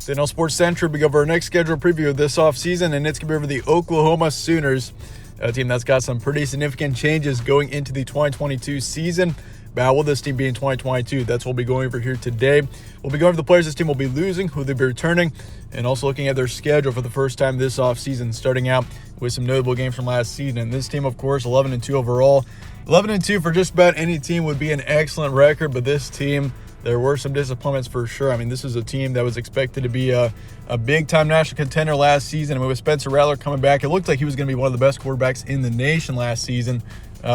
CNL Sports Central, we go over our next schedule preview of this offseason, and it's going to be over the Oklahoma Sooners, a team that's got some pretty significant changes going into the 2022 season. How will this team be in 2022? That's what we'll be going over here today. We'll be going over the players this team will be losing, who they'll be returning, and also looking at their schedule for the first time this offseason, starting out with some notable games from last season. And this team, of course, 11-2 overall. 11-2 for just about any team would be an excellent record, but this team, there were some disappointments for sure. I mean, this is a team that was expected to be a big-time national contender last season. I mean, with Spencer Rattler coming back, it looked like he was going to be one of the best quarterbacks in the nation last season,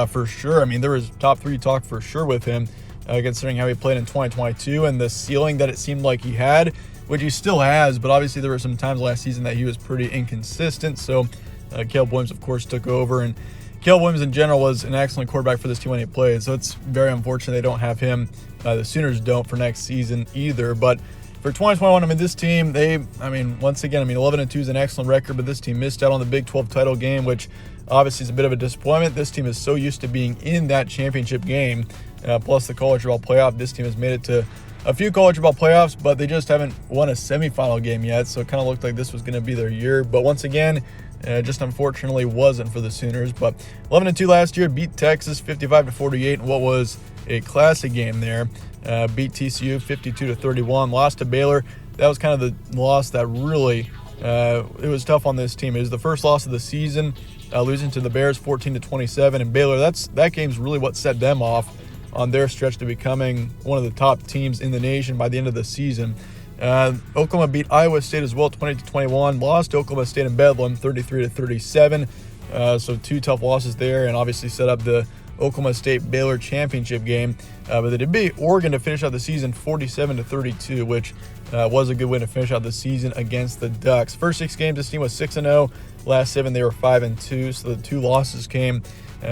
for sure. I mean, there was top 3 talk for sure with him, considering how he played in 2022 and the ceiling that it seemed like he had, which he still has, but obviously there were some times last season that he was pretty inconsistent. So Caleb Williams, of course, took over, and Caleb Williams in general was an excellent quarterback for this team when he played, so it's very unfortunate they don't have him. The Sooners don't for next season either. But for 2021, I mean, this team, once again, 11-2 is an excellent record, but this team missed out on the Big 12 title game, which obviously is a bit of a disappointment. This team is so used to being in that championship game, plus the college football playoff. This team has made it to a few college football playoffs, but they just haven't won a semifinal game yet, so it kind of looked like this was going to be their year. But once again, just unfortunately wasn't for the Sooners. But 11-2 last year, beat Texas 55-48 in what was a classic game there. Beat TCU 52-31, lost to Baylor. That was kind of the loss that really it was tough on this team. It was the first loss of the season, losing to the Bears 14-27, and Baylor. That game's really what set them off on their stretch to becoming one of the top teams in the nation by the end of the season. Oklahoma beat Iowa State as well, 20-21. Lost to Oklahoma State in Bedlam, 33-37. So 2 tough losses there, and obviously set up the Oklahoma State-Baylor championship game. But they did beat Oregon to finish out the season 47-32, which was a good win to finish out the season against the Ducks. First 6 games, this team was 6-0. Last 7, they were 5-2. So the 2 losses came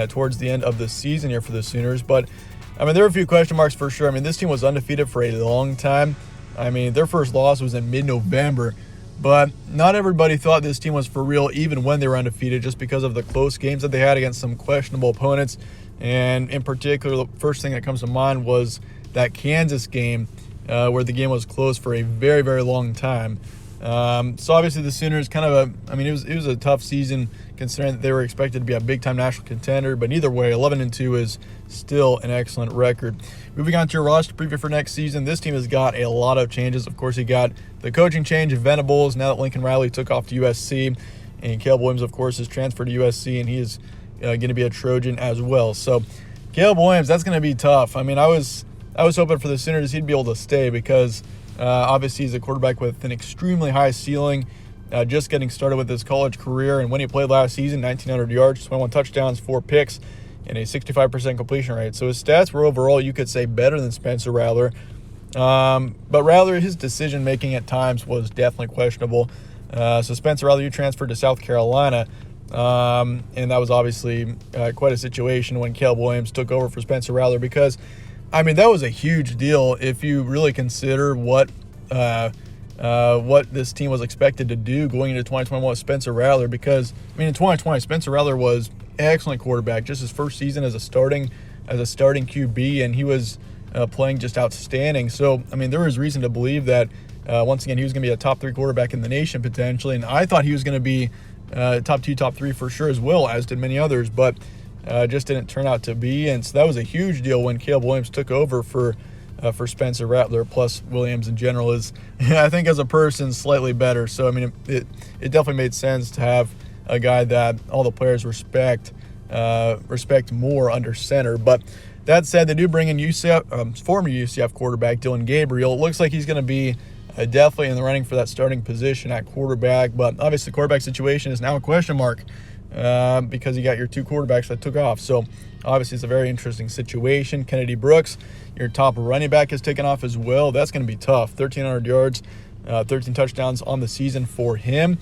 towards the end of the season here for the Sooners. But, there were a few question marks for sure. This team was undefeated for a long time. Their first loss was in mid-November. But not everybody thought this team was for real even when they were undefeated, just because of the close games that they had against some questionable opponents. And in particular, the first thing that comes to mind was that Kansas game where the game was close for a very, very long time. So obviously the Sooners it was a tough season considering that they were expected to be a big-time national contender. But either way, 11-2 is still an excellent record. Moving on to your roster preview for next season, this team has got a lot of changes. Of course, you got the coaching change of Venables now that Lincoln Riley took off to USC. And Caleb Williams, of course, has transferred to USC, and he is going to be a Trojan as well. So Caleb Williams, that's going to be tough. I was hoping for the Sooners he'd be able to stay because obviously he's a quarterback with an extremely high ceiling, just getting started with his college career. And when he played last season, 1,900 yards, 21 touchdowns, 4 picks, and a 65% completion rate. So his stats were overall, you could say, better than Spencer Rattler. But Rattler, his decision-making at times was definitely questionable. So Spencer Rattler, you transferred to South Carolina. And that was obviously quite a situation when Caleb Williams took over for Spencer Rattler because, that was a huge deal if you really consider what this team was expected to do going into 2021 with Spencer Rattler because, in 2020, Spencer Rattler was an excellent quarterback, just his first season as a starting QB, and he was playing just outstanding. So, there was reason to believe that, once again, he was going to be a top 3 quarterback in the nation potentially, and I thought he was going to be top 2, top 3 for sure as well, as did many others, but just didn't turn out to be. And so that was a huge deal when Caleb Williams took over for Spencer Rattler. Plus Williams in general is, I think as a person, slightly better. So it definitely made sense to have a guy that all the players respect more under center. But that said, they do bring in former UCF quarterback Dylan Gabriel. It looks like he's going to be definitely in the running for that starting position at quarterback, but obviously the quarterback situation is now a question mark because you got your 2 quarterbacks that took off. So obviously it's a very interesting situation. Kennedy Brooks, your top running back, has taken off as well. That's going to be tough. 1,300 yards, 13 touchdowns on the season for him.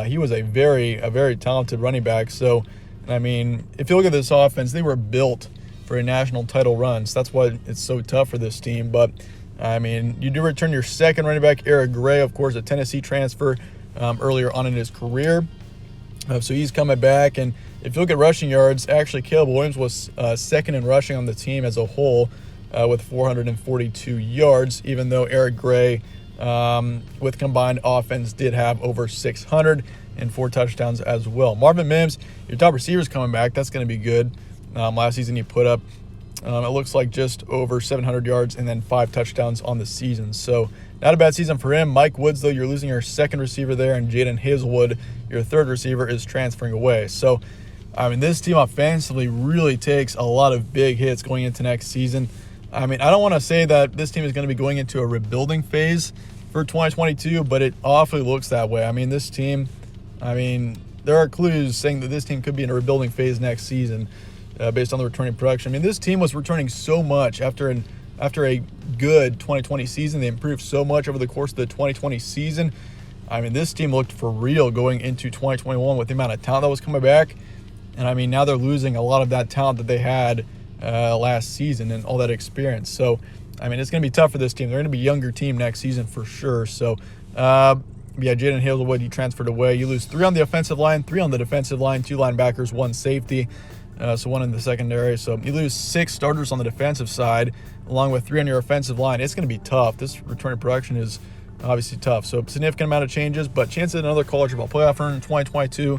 He was a very talented running back. So, if you look at this offense, they were built for a national title run. So that's why it's so tough for this team. But you do return your second running back, Eric Gray, of course, a Tennessee transfer earlier on in his career. So he's coming back. And if you look at rushing yards, actually Caleb Williams was second in rushing on the team as a whole with 442 yards, even though Eric Gray with combined offense, did have over 600 and 4 touchdowns as well. Marvin Mims, your top receiver, is coming back. That's going to be good. Last season he put up, it looks like just over 700 yards and then 5 touchdowns on the season. So not a bad season for him. Mike Woods, though, you're losing your second receiver there, and Jaden Hazelwood, your third receiver, is transferring away. So, I mean, this team offensively really takes a lot of big hits going into next season. I mean, I don't want to say that this team is going to be going into a rebuilding phase for 2022, but it awfully looks that way. I mean, this team, there are clues saying that this team could be in a rebuilding phase next season based on the returning production. I mean, this team was returning so much after a good 2020 season. They improved so much over the course of the 2020 season. I mean, this team looked for real going into 2021 with the amount of talent that was coming back. And I mean, now they're losing a lot of that talent that they had last season and all that experience. So, I mean, it's going to be tough for this team. They're going to be a younger team next season for sure. So, Jaden Hazelwood, you transferred away. You lose 3 on the offensive line, 3 on the defensive line, 2 linebackers, 1 safety. So 1 in the secondary. So you lose 6 starters on the defensive side, along with 3 on your offensive line. It's going to be tough. This returning production is obviously tough. So significant amount of changes, but chance at another college football playoff run in 2022.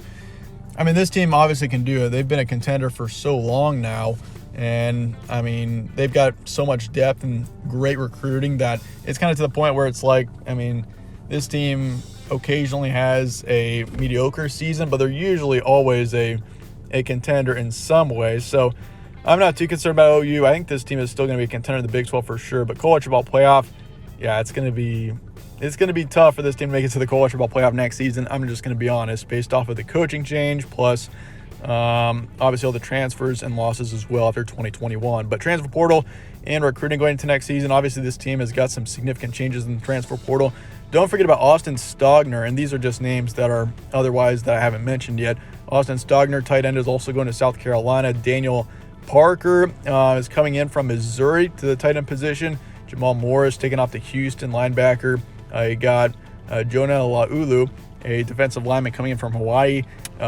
I mean, this team obviously can do it. They've been a contender for so long now. And, I mean, they've got so much depth and great recruiting that it's kind of to the point where it's like, I mean, this team occasionally has a mediocre season, but they're usually always a contender in some way. So I'm not too concerned about OU. I think this team is still going to be a contender in the Big 12 for sure. But college football playoff, yeah, it's going to be tough for this team to make it to the college football playoff next season. I'm just going to be honest, based off of the coaching change, plus obviously all the transfers and losses as well after 2021. But transfer portal and recruiting going into next season, obviously this team has got some significant changes in the transfer portal. Don't forget about Austin Stogner, and these are just names that are otherwise that I haven't mentioned yet. Austin Stogner, tight end, is also going to South Carolina. Daniel Parker is coming in from Missouri to the tight end position. Jamal Morris taking off to Houston, linebacker. You got Jonah Laulu, a defensive lineman coming in from Hawaii.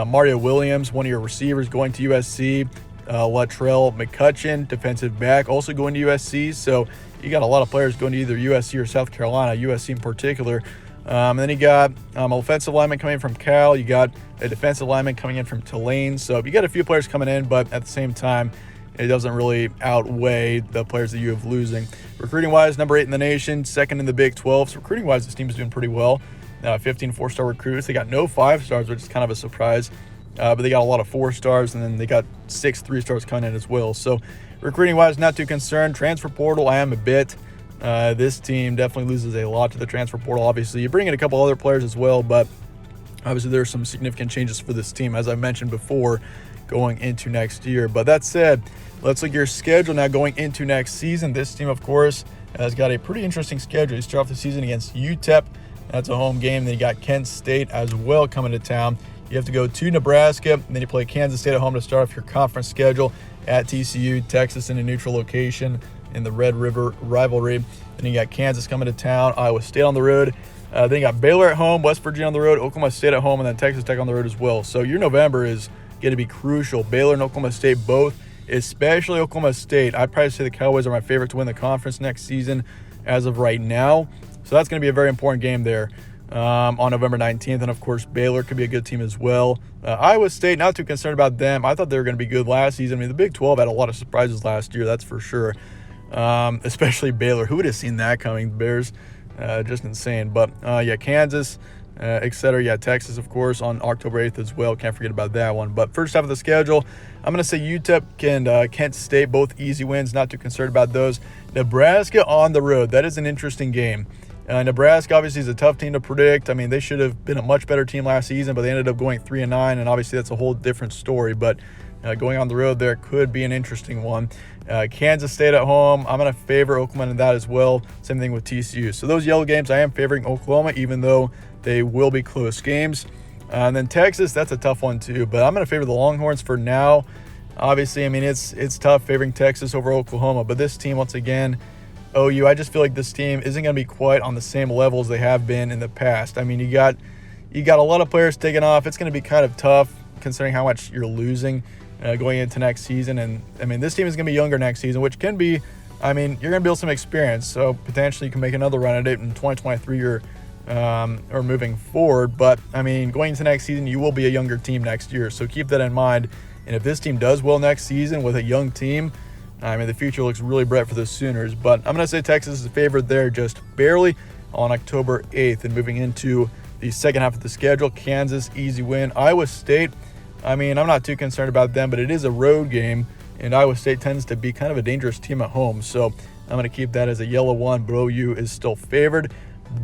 Mario Williams, one of your receivers, going to USC. Latrell McCutcheon, defensive back, also going to USC. So you got a lot of players going to either USC or South Carolina, USC in particular. And then you got an offensive lineman coming in from Cal. You got a defensive lineman coming in from Tulane. So you got a few players coming in, but at the same time, it doesn't really outweigh the players that you have losing. Recruiting-wise, number 8 in the nation, second in the Big 12. So recruiting-wise, this team is doing pretty well. 15 4-star recruits. They got no 5-stars, which is kind of a surprise. But they got a lot of 4-stars, and then they got 6 3-stars coming in as well. So recruiting-wise, not too concerned. Transfer portal, I am a bit. This team definitely loses a lot to the transfer portal. Obviously, you bring in a couple other players as well, but obviously there are some significant changes for this team, as I mentioned before, going into next year. But that said, let's look at your schedule now going into next season. This team, of course, has got a pretty interesting schedule. You start off the season against UTEP. That's a home game. Then you got Kent State as well coming to town. You have to go to Nebraska, and then you play Kansas State at home to start off your conference schedule. At TCU, Texas in a neutral location in the Red River rivalry. Then you got Kansas coming to town, Iowa State on the road. Then you got Baylor at home, West Virginia on the road, Oklahoma State at home, and then Texas Tech on the road as well. So your November is going to be crucial. Baylor and Oklahoma State both, especially Oklahoma State. I'd probably say the Cowboys are my favorite to win the conference next season as of right now. So that's going to be a very important game there on November 19th. And, of course, Baylor could be a good team as well. Iowa State, not too concerned about them. I thought they were going to be good last season. I mean, the Big 12 had a lot of surprises last year, that's for sure, especially Baylor. Who would have seen that coming? The Bears, just insane. But, yeah, Kansas, et cetera. Yeah, Texas, of course, on October 8th as well. Can't forget about that one. But first half of the schedule, I'm going to say UTEP and Kent State, both easy wins. Not too concerned about those. Nebraska on the road. That is an interesting game. Nebraska obviously is a tough team to predict. I mean, they should have been a much better team last season, but they ended up going 3-9, and obviously that's a whole different story. But going on the road there could be an interesting one. Kansas State at home, I'm going to favor Oklahoma in that as well. Same thing with TCU. So those yellow games, I am favoring Oklahoma, even though they will be close games. And then Texas, that's a tough one too, but I'm going to favor the Longhorns for now. Obviously, I mean, it's tough favoring Texas over Oklahoma, but this team, once again, OU, I just feel like this team isn't going to be quite on the same level as they have been in the past. I mean, you got a lot of players taking off. It's going to be kind of tough considering how much you're losing going into next season. And, I mean, this team is going to be younger next season, which can be I mean, you're going to build some experience, so potentially you can make another run at it in 2023 or moving forward. But, I mean, going into next season, you will be a younger team next year, so keep that in mind. And if this team does well next season with a young team, I mean, the future looks really bright for the Sooners. But I'm going to say Texas is favored there just barely on October 8th. And moving into the second half of the schedule, Kansas, easy win. Iowa State, I mean, I'm not too concerned about them, but it is a road game, and Iowa State tends to be kind of a dangerous team at home. So I'm going to keep that as a yellow one, but OU is still favored.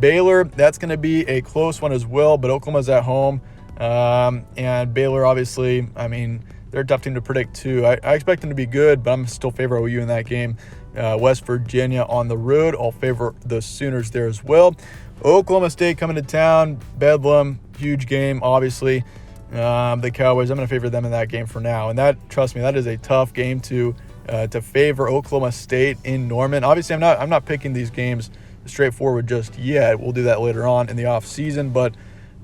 Baylor, that's going to be a close one as well, but Oklahoma's at home. And Baylor, obviously, I mean, they're a tough team to predict too. I expect them to be good, but I'm still favor OU in that game. West Virginia on the road, I'll favor the Sooners there as well. Oklahoma State coming to town, Bedlam, huge game, obviously. The Cowboys, I'm going to favor them in that game for now. And that, trust me, that is a tough game to favor Oklahoma State in Norman. Obviously, I'm not picking these games straightforward just yet. We'll do that later on in the off season, but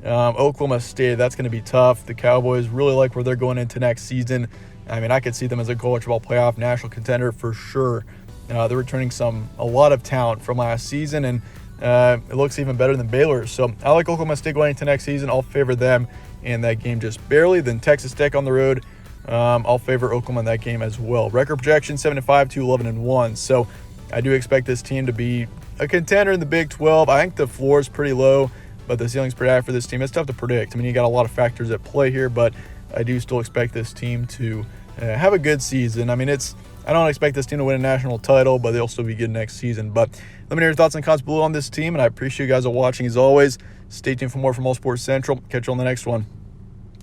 Oklahoma State, that's going to be tough. The Cowboys really like where they're going into next season. I mean, I could see them as a college football playoff national contender for sure. They're returning a lot of talent from last season, and it looks even better than Baylor. So I like Oklahoma State going into next season. I'll favor them in that game just barely. Then Texas Tech on the road, I'll favor Oklahoma in that game as well. Record projection 7-5 to 11-1. So I do expect this team to be a contender in the Big 12. I think the floor is pretty low, but the ceiling's pretty high for this team. It's tough to predict. I mean, you got a lot of factors at play here, but I do still expect this team to have a good season. I mean, I don't expect this team to win a national title, but they'll still be good next season. But let me know your thoughts and comments below on this team, and I appreciate you guys watching as always. Stay tuned for more from All Sports Central. Catch you on the next one.